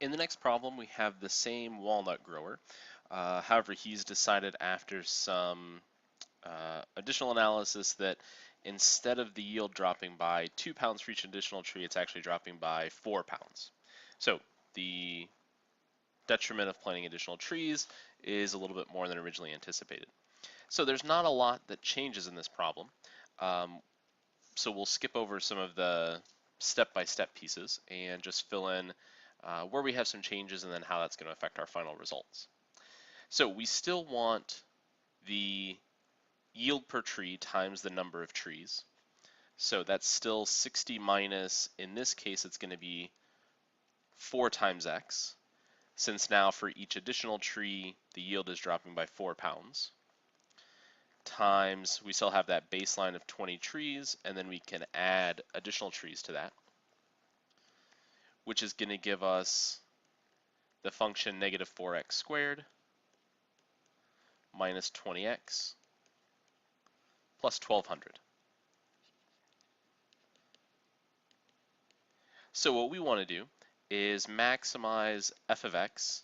In the next problem, we have the same walnut grower. However, he's decided after some additional analysis that instead of the yield dropping by 2 pounds for each additional tree, it's actually dropping by 4 pounds. So the detriment of planting additional trees is a little bit more than originally anticipated. So there's not a lot that changes in this problem. So we'll skip over some of the step-by-step pieces and just fill in where we have some changes and then how that's going to affect our final results. So we still want the yield per tree times the number of trees. So that's still 60 minus, in this case, it's going to be 4 times x, since now for each additional tree, the yield is dropping by 4 pounds, times, we still have that baseline of 20 trees, and then we can add additional trees to that, which is going to give us the function negative 4x squared minus 20x plus 1200. So what we want to do is maximize f of x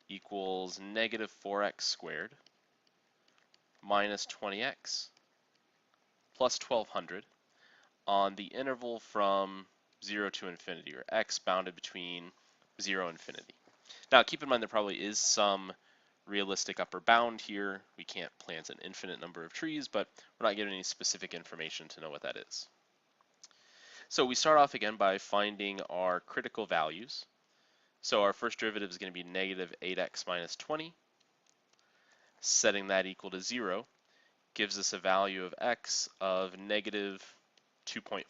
equals negative 4x squared minus 20x plus 1200 on the interval from 0 to infinity, or x bounded between 0 and infinity. Now keep in mind there probably is some realistic upper bound here. We can't plant an infinite number of trees, but we're not given any specific information to know what that is. So we start off again by finding our critical values. So our first derivative is going to be negative 8x minus 20. Setting that equal to 0 gives us a value of x of negative 2.5.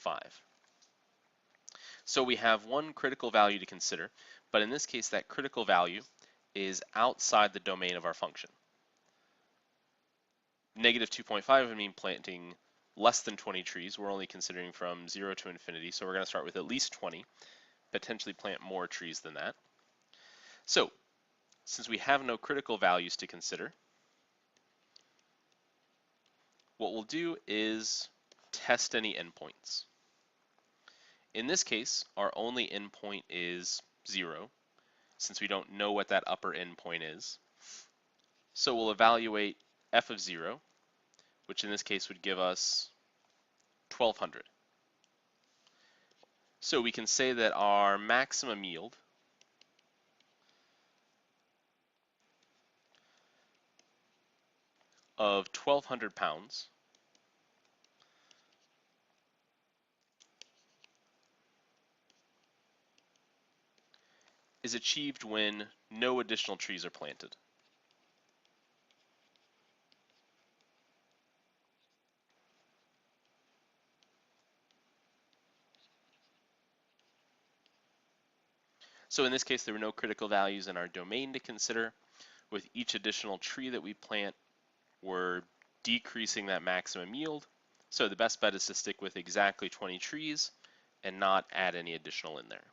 So we have one critical value to consider, but in this case that critical value is outside the domain of our function. Negative 2.5 would mean planting less than 20 trees. We're only considering from 0 to infinity, so we're going to start with at least 20, potentially plant more trees than that. So, since we have no critical values to consider, what we'll do is test any endpoints. In this case, our only endpoint is 0, since we don't know what that upper endpoint is. So we'll evaluate f of 0, which in this case would give us 1200. So we can say that our maximum yield of 1200 pounds is achieved when no additional trees are planted. So in this case, there were no critical values in our domain to consider. With each additional tree that we plant, we're decreasing that maximum yield. So the best bet is to stick with exactly 20 trees and not add any additional in there.